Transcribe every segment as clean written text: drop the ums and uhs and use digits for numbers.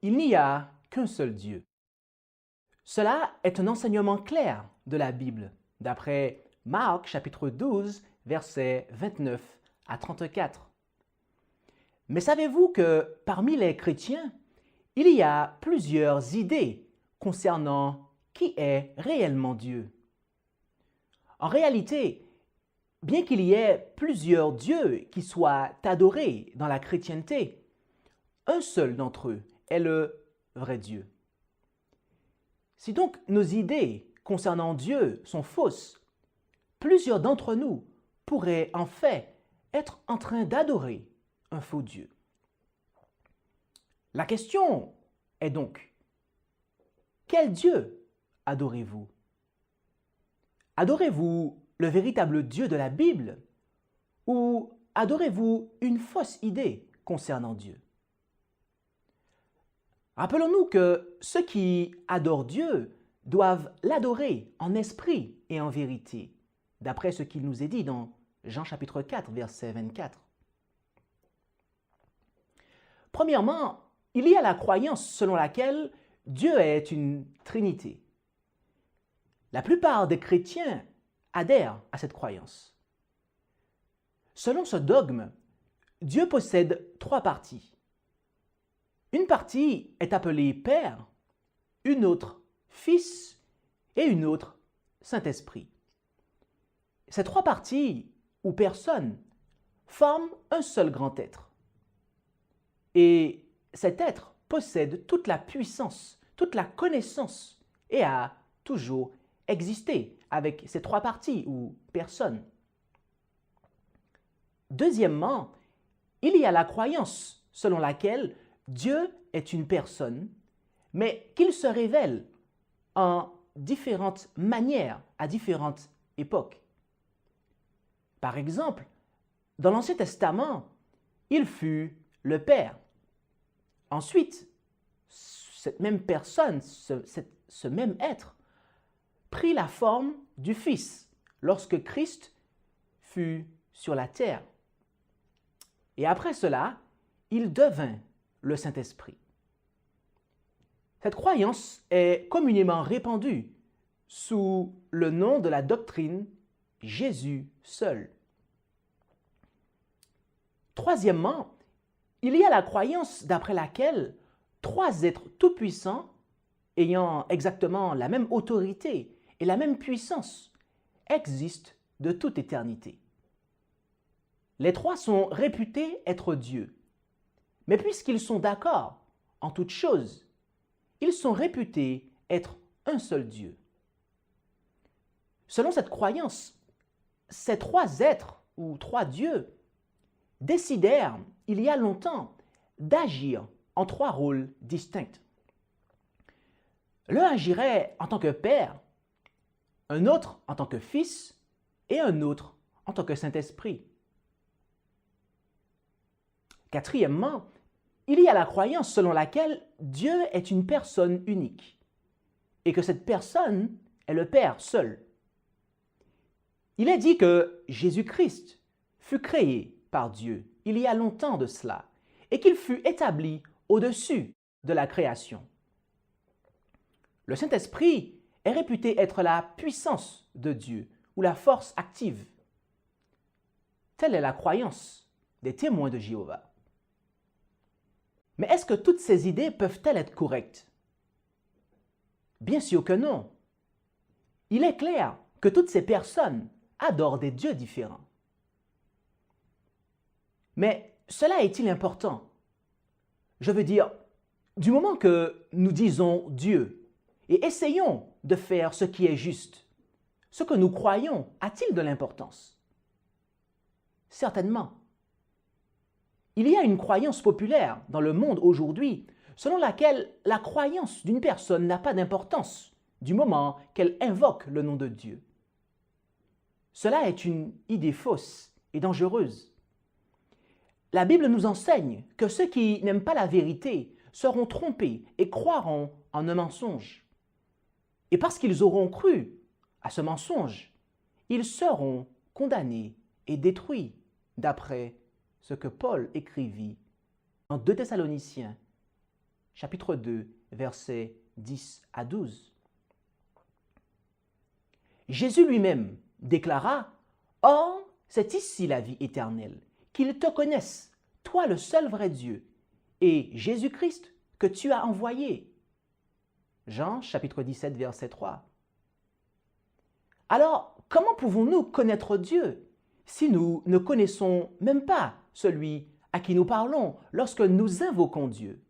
il n'y a qu'un seul Dieu. Cela est un enseignement clair de la Bible, d'après Marc chapitre 12, versets 29 à 34. Mais savez-vous que parmi les chrétiens, il y a plusieurs idées concernant qui est réellement Dieu? En réalité, bien qu'il y ait plusieurs dieux qui soient adorés dans la chrétienté, un seul d'entre eux est le vrai Dieu. Si donc nos idées concernant Dieu sont fausses, plusieurs d'entre nous pourraient en fait être en train d'adorer un faux Dieu. La question est donc, quel Dieu adorez-vous? Adorez-vous le véritable Dieu de la Bible ou adorez-vous une fausse idée concernant Dieu? Rappelons-nous que ceux qui adorent Dieu doivent l'adorer en esprit et en vérité, d'après ce qu'il nous est dit dans Jean chapitre 4, verset 24. Premièrement, il y a la croyance selon laquelle Dieu est une Trinité. La plupart des chrétiens adhèrent à cette croyance. Selon ce dogme, Dieu possède trois parties. Une partie est appelée Père, une autre Fils et une autre Saint-Esprit. Ces trois parties, ou personnes, forment un seul grand être. Et cet être possède toute la puissance, toute la connaissance et a toujours existé avec ces trois parties ou personnes. Deuxièmement, il y a la croyance selon laquelle Dieu est une personne, mais qu'il se révèle en différentes manières à différentes époques. Par exemple, dans l'Ancien Testament, il fut le Père. Ensuite, cette même personne, ce même être, prit la forme du Fils lorsque Christ fut sur la terre. Et après cela, il devint le Saint-Esprit. Cette croyance est communément répandue sous le nom de la doctrine Jésus seul. Troisièmement, il y a la croyance d'après laquelle trois êtres tout-puissants, ayant exactement la même autorité et la même puissance, existent de toute éternité. Les trois sont réputés être Dieu, mais puisqu'ils sont d'accord en toutes choses, ils sont réputés être un seul Dieu. Selon cette croyance, ces trois êtres ou trois dieux décidèrent, il y a longtemps, d'agir en trois rôles distincts. L'un agirait en tant que Père, un autre en tant que Fils et un autre en tant que Saint-Esprit. Quatrièmement, il y a la croyance selon laquelle Dieu est une personne unique et que cette personne est le Père seul. Il est dit que Jésus-Christ fut créé par Dieu il y a longtemps de cela et qu'il fut établi au-dessus de la création. Le Saint-Esprit est réputé être la puissance de Dieu ou la force active. Telle est la croyance des témoins de Jéhovah. Mais est-ce que toutes ces idées peuvent-elles être correctes? Bien sûr que non. Il est clair que toutes ces personnes adorent des dieux différents. Mais cela est-il important? Je veux dire, du moment que nous disons Dieu et essayons de faire ce qui est juste, ce que nous croyons a-t-il de l'importance? Certainement. Il y a une croyance populaire dans le monde aujourd'hui selon laquelle la croyance d'une personne n'a pas d'importance du moment qu'elle invoque le nom de Dieu. Cela est une idée fausse et dangereuse. La Bible nous enseigne que ceux qui n'aiment pas la vérité seront trompés et croiront en un mensonge. Et parce qu'ils auront cru à ce mensonge, ils seront condamnés et détruits, d'après ce que Paul écrivit en 2 Thessaloniciens, chapitre 2, versets 10 à 12. Jésus lui-même déclara, « Or, c'est ici la vie éternelle, qu'ils te connaissent, toi le seul vrai Dieu, et Jésus-Christ que tu as envoyé. » Jean chapitre 17, verset 3. Alors, comment pouvons-nous connaître Dieu si nous ne connaissons même pas celui à qui nous parlons lorsque nous invoquons Dieu?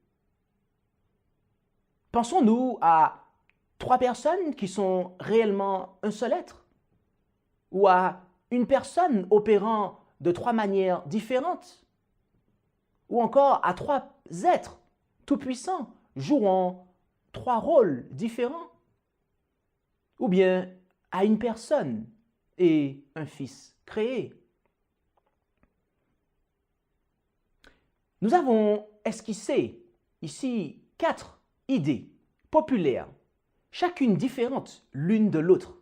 Pensons-nous à trois personnes qui sont réellement un seul être? Ou à une personne opérant de trois manières différentes? Ou encore à trois êtres tout-puissants jouant trois rôles différents? Ou bien à une personne et un fils créé? Nous avons esquissé ici 4 idées populaires, chacune différente l'une de l'autre.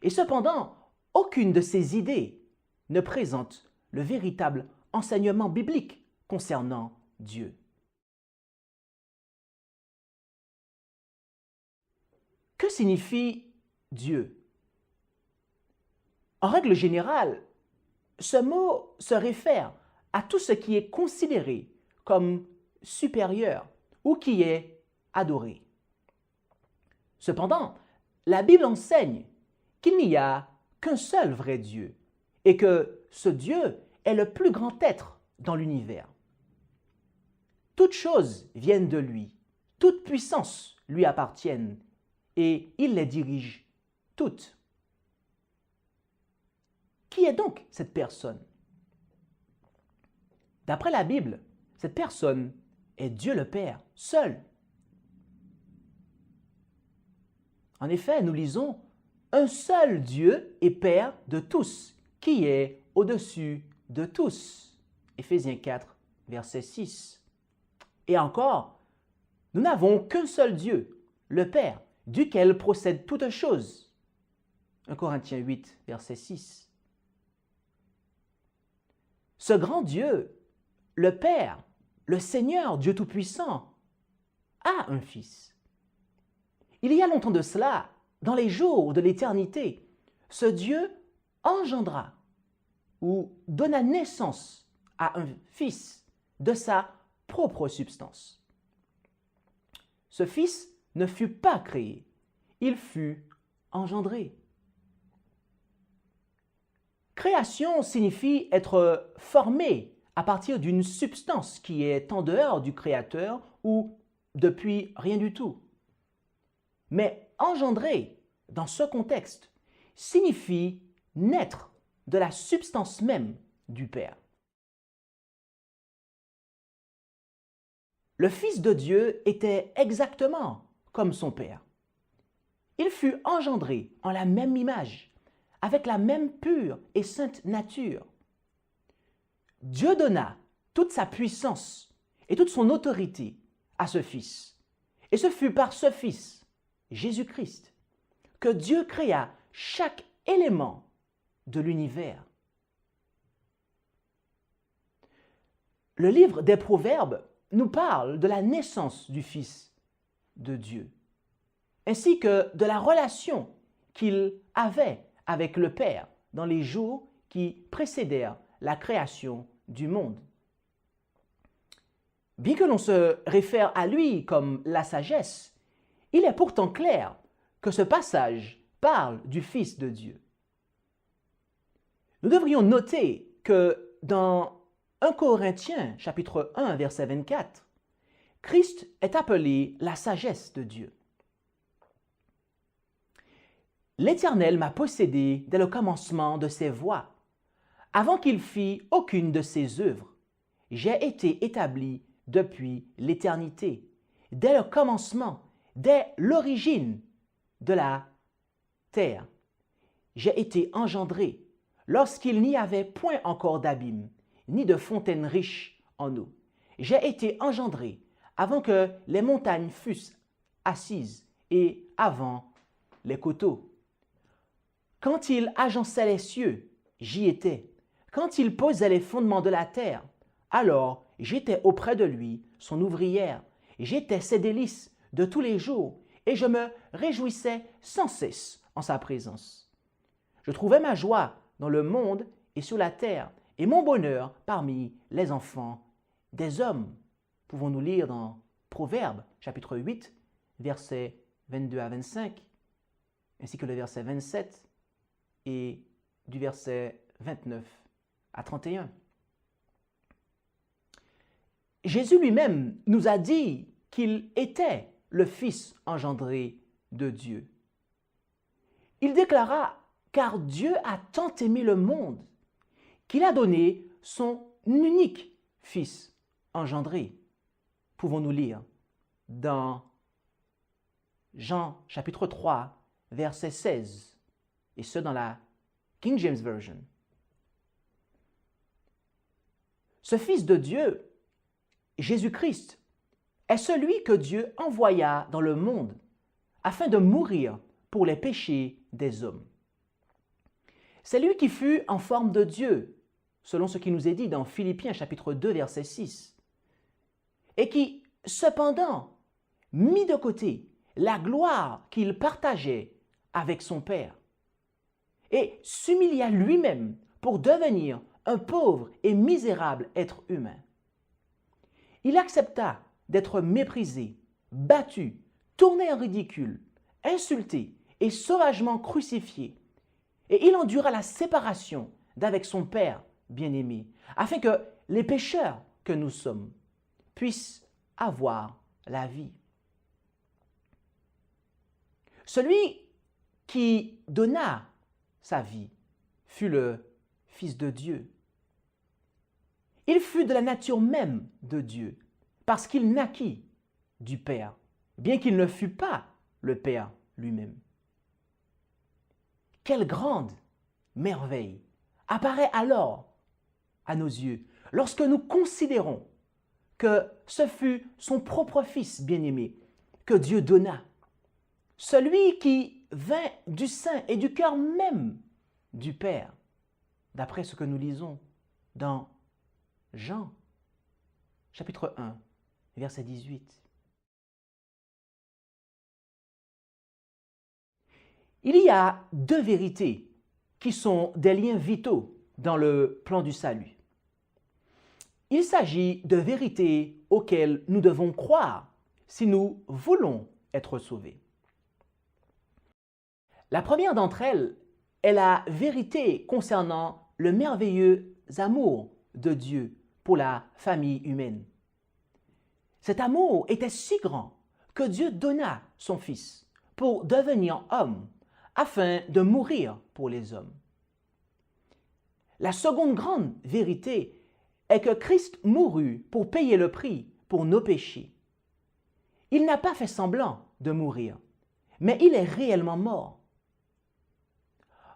Et cependant, aucune de ces idées ne présente le véritable enseignement biblique concernant Dieu. Que signifie Dieu? En règle générale, ce mot se réfère à tout ce qui est considéré comme supérieur ou qui est adoré. Cependant, la Bible enseigne qu'il n'y a qu'un seul vrai Dieu et que ce Dieu est le plus grand être dans l'univers. Toutes choses viennent de lui, toute puissance lui appartiennent et il les dirige toutes. Qui est donc cette personne? D'après la Bible, cette personne est Dieu le Père, seul. En effet, nous lisons « Un seul Dieu et Père de tous, qui est au-dessus de tous. » Éphésiens 4, verset 6. Et encore, nous n'avons qu'un seul Dieu, le Père, duquel procèdent toutes choses. 1 Corinthiens 8, verset 6. Ce grand Dieu, le Père, le Seigneur, Dieu Tout-Puissant, a un Fils. Il y a longtemps de cela, dans les jours de l'éternité, ce Dieu engendra ou donna naissance à un Fils de sa propre substance. Ce Fils ne fut pas créé, il fut engendré. Création signifie être formé à partir d'une substance qui est en dehors du Créateur ou depuis rien du tout. Mais engendrer, dans ce contexte, signifie naître de la substance même du Père. Le Fils de Dieu était exactement comme son Père. Il fut engendré en la même image, avec la même pure et sainte nature. Dieu donna toute sa puissance et toute son autorité à ce Fils. Et ce fut par ce Fils, Jésus-Christ, que Dieu créa chaque élément de l'univers. Le livre des Proverbes nous parle de la naissance du Fils de Dieu, ainsi que de la relation qu'il avait avec le Père dans les jours qui précédèrent la création du monde. Bien que l'on se réfère à lui comme la sagesse, il est pourtant clair que ce passage parle du Fils de Dieu. Nous devrions noter que dans 1 Corinthiens chapitre 1 verset 24, Christ est appelé la sagesse de Dieu. L'Éternel m'a possédé dès le commencement de ses voies. Avant qu'il fît aucune de ses œuvres, j'ai été établi depuis l'éternité, dès le commencement, dès l'origine de la terre. J'ai été engendré lorsqu'il n'y avait point encore d'abîme, ni de fontaine riche en eau. J'ai été engendré avant que les montagnes fussent assises et avant les coteaux. Quand il agençait les cieux, j'y étais. Quand il posait les fondements de la terre, alors j'étais auprès de lui, son ouvrière, J'étais ses délices de tous les jours et je me réjouissais sans cesse en sa présence. Je trouvais ma joie dans le monde et sur la terre et mon bonheur parmi les enfants des hommes. Pouvons-nous lire dans Proverbes chapitre 8, versets 22 à 25, ainsi que le verset 27 et du verset 29 à 31. Jésus lui-même nous a dit qu'il était le Fils engendré de Dieu. Il déclara « Car Dieu a tant aimé le monde qu'il a donné son unique Fils engendré. » Pouvons-nous lire dans Jean chapitre 3, verset 16, et ce dans la King James Version. Ce Fils de Dieu, Jésus-Christ, est celui que Dieu envoya dans le monde afin de mourir pour les péchés des hommes. C'est lui qui fut en forme de Dieu, selon ce qui nous est dit dans Philippiens chapitre 2, verset 6, et qui, cependant, mit de côté la gloire qu'il partageait avec son Père, et s'humilia lui-même pour devenir un pauvre et misérable être humain. Il accepta d'être méprisé, battu, tourné en ridicule, insulté et sauvagement crucifié. Et il endura la séparation d'avec son Père bien-aimé, afin que les pécheurs que nous sommes puissent avoir la vie. Celui qui donna sa vie fut le Fils de Dieu. Il fut de la nature même de Dieu, parce qu'il naquit du Père, bien qu'il ne fût pas le Père lui-même. Quelle grande merveille apparaît alors à nos yeux lorsque nous considérons que ce fut son propre Fils bien-aimé que Dieu donna, celui qui vint du sein et du cœur même du Père, d'après ce que nous lisons dans Jean, chapitre 1, verset 18. Il y a deux vérités qui sont des liens vitaux dans le plan du salut. Il s'agit de vérités auxquelles nous devons croire si nous voulons être sauvés. La première d'entre elles est la vérité concernant le merveilleux amour de Dieu pour la famille humaine. Cet amour était si grand que Dieu donna son Fils pour devenir homme afin de mourir pour les hommes. La seconde grande vérité est que Christ mourut pour payer le prix pour nos péchés. Il n'a pas fait semblant de mourir, mais il est réellement mort.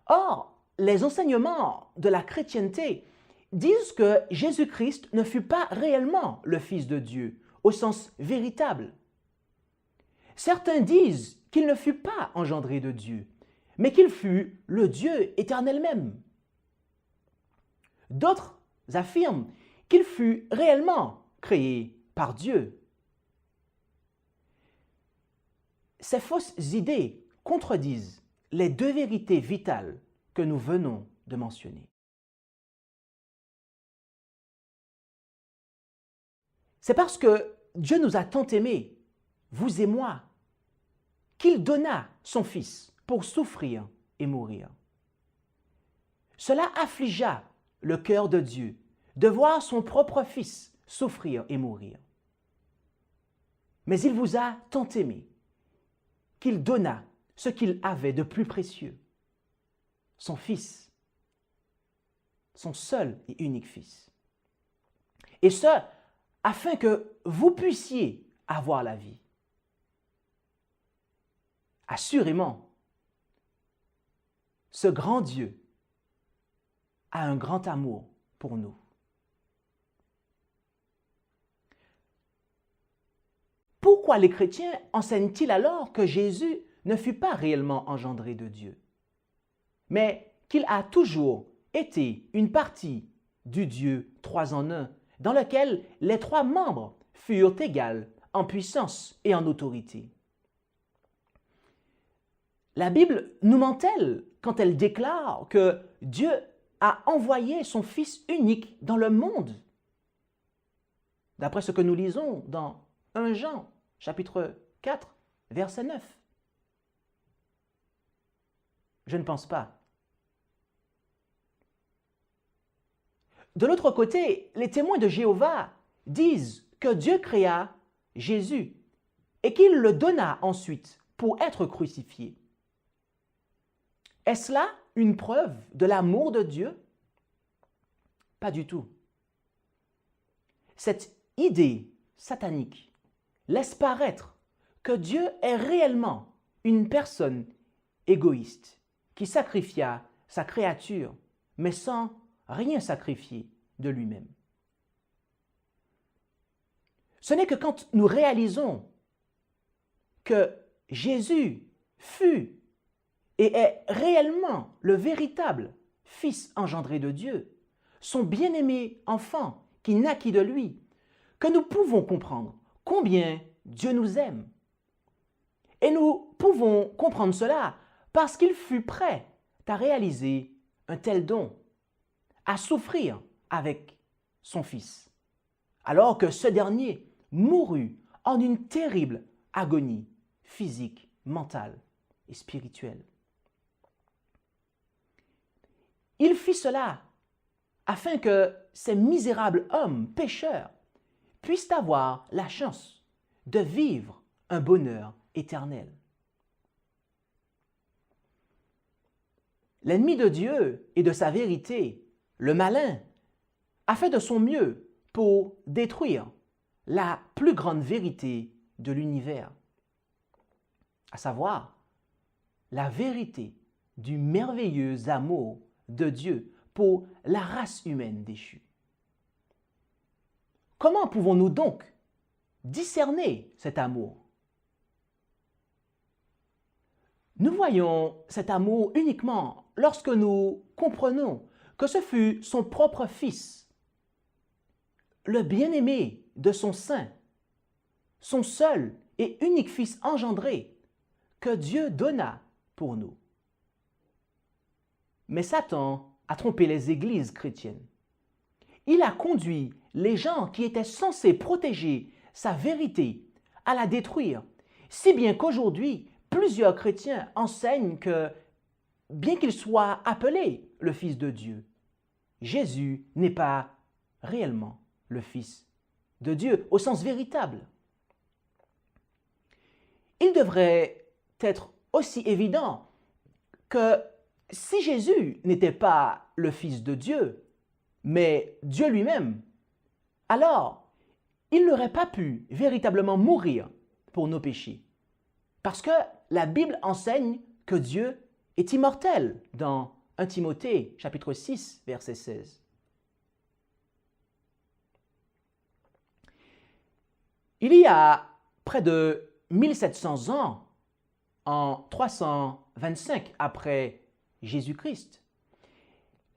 Or, les enseignements de la chrétienté disent que Jésus-Christ ne fut pas réellement le Fils de Dieu, au sens véritable. Certains disent qu'il ne fut pas engendré de Dieu, mais qu'il fut le Dieu éternel même. D'autres affirment qu'il fut réellement créé par Dieu. Ces fausses idées contredisent les deux vérités vitales que nous venons de mentionner. C'est parce que Dieu nous a tant aimés, vous et moi, qu'il donna son Fils pour souffrir et mourir. Cela affligea le cœur de Dieu de voir son propre Fils souffrir et mourir. Mais il vous a tant aimé qu'il donna ce qu'il avait de plus précieux, son Fils, son seul et unique Fils. Et ce, afin que vous puissiez avoir la vie. Assurément, ce grand Dieu a un grand amour pour nous. Pourquoi les chrétiens enseignent-ils alors que Jésus ne fut pas réellement engendré de Dieu, mais qu'il a toujours été une partie du Dieu trois en un, dans lequel les trois membres furent égales en puissance et en autorité. La Bible nous ment-elle quand elle déclare que Dieu a envoyé son Fils unique dans le monde? D'après ce que nous lisons dans 1 Jean, chapitre 4, verset 9. Je ne pense pas. De l'autre côté, les témoins de Jéhovah disent que Dieu créa Jésus et qu'il le donna ensuite pour être crucifié. Est-ce là une preuve de l'amour de Dieu? Pas du tout. Cette idée satanique laisse paraître que Dieu est réellement une personne égoïste qui sacrifia sa créature, mais sans rien sacrifier de lui-même. Ce n'est que quand nous réalisons que Jésus fut et est réellement le véritable Fils engendré de Dieu, son bien-aimé enfant qui naquit de lui, que nous pouvons comprendre combien Dieu nous aime. Et nous pouvons comprendre cela parce qu'il fut prêt à réaliser un tel don, à souffrir avec son Fils, alors que ce dernier mourut en une terrible agonie physique, mentale et spirituelle. Il fit cela afin que ces misérables hommes pécheurs puissent avoir la chance de vivre un bonheur éternel. L'ennemi de Dieu et de sa vérité, le malin, a fait de son mieux pour détruire la plus grande vérité de l'univers, à savoir la vérité du merveilleux amour de Dieu pour la race humaine déchue. Comment pouvons-nous donc discerner cet amour? Nous voyons cet amour uniquement lorsque nous comprenons que ce fut son propre Fils, le bien-aimé de son sein, son seul et unique Fils engendré, que Dieu donna pour nous. Mais Satan a trompé les églises chrétiennes. Il a conduit les gens qui étaient censés protéger sa vérité à la détruire, si bien qu'aujourd'hui, plusieurs chrétiens enseignent que, bien qu'il soit appelé le Fils de Dieu, Jésus n'est pas réellement le Fils de Dieu au sens véritable. Il devrait être aussi évident que si Jésus n'était pas le Fils de Dieu, mais Dieu lui-même, alors il n'aurait pas pu véritablement mourir pour nos péchés. Parce que la Bible enseigne que Dieu est immortel dans 1 Timothée, chapitre 6, verset 16. Il y a près de 1700 ans, en 325 après Jésus-Christ,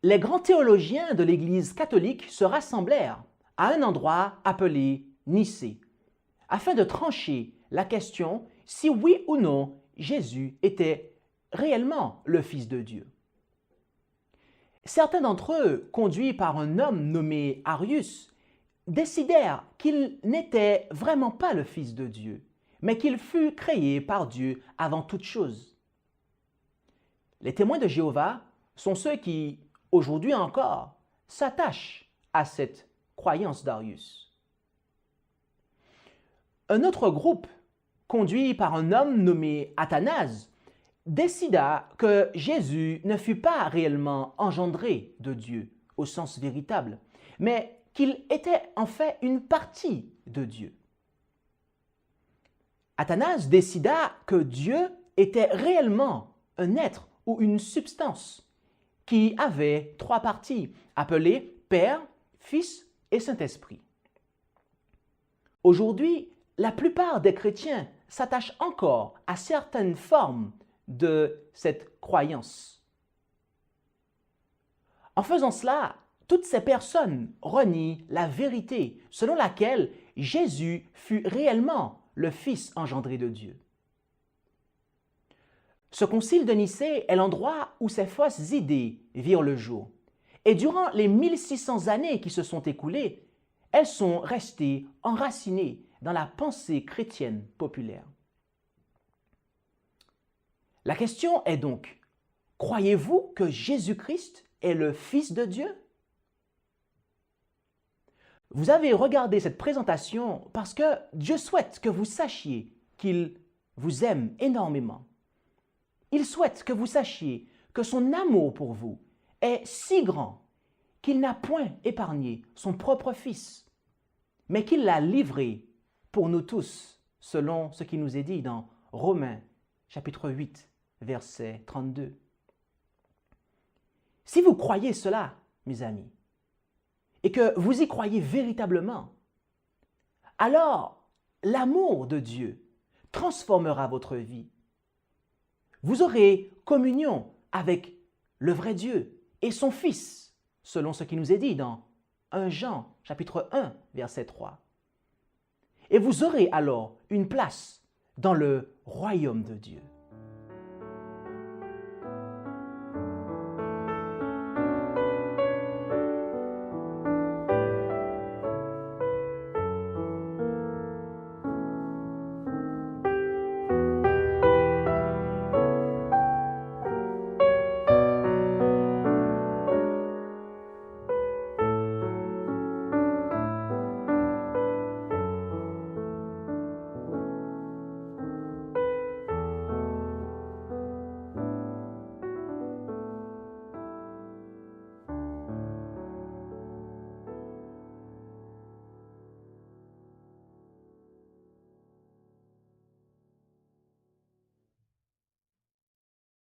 les grands théologiens de l'Église catholique se rassemblèrent à un endroit appelé Nicée, afin de trancher la question si oui ou non Jésus était réellement le Fils de Dieu. Certains d'entre eux, conduits par un homme nommé Arius, décidèrent qu'il n'était vraiment pas le Fils de Dieu, mais qu'il fut créé par Dieu avant toute chose. Les témoins de Jéhovah sont ceux qui, aujourd'hui encore, s'attachent à cette croyance d'Arius. Un autre groupe, conduit par un homme nommé Athanase, décida que Jésus ne fut pas réellement engendré de Dieu au sens véritable, mais qu'il était en fait une partie de Dieu. Athanase décida que Dieu était réellement un être ou une substance qui avait trois parties, appelées Père, Fils et Saint-Esprit. Aujourd'hui, la plupart des chrétiens s'attachent encore à certaines formes de cette croyance. En faisant cela, toutes ces personnes renient la vérité selon laquelle Jésus fut réellement le Fils engendré de Dieu. Ce concile de Nicée est l'endroit où ces fausses idées virent le jour. Et durant les 1600 années qui se sont écoulées, elles sont restées enracinées dans la pensée chrétienne populaire. La question est donc, croyez-vous que Jésus-Christ est le Fils de Dieu? Vous avez regardé cette présentation parce que Dieu souhaite que vous sachiez qu'il vous aime énormément. Il souhaite que vous sachiez que son amour pour vous est si grand qu'il n'a point épargné son propre Fils, mais qu'il l'a livré pour nous tous, selon ce qui nous est dit dans Romains chapitre 8, verset 32. Si vous croyez cela, mes amis, et que vous y croyez véritablement, alors l'amour de Dieu transformera votre vie. Vous aurez communion avec le vrai Dieu et son Fils, selon ce qui nous est dit dans 1 Jean, chapitre 1, verset 3. Et vous aurez alors une place dans le royaume de Dieu.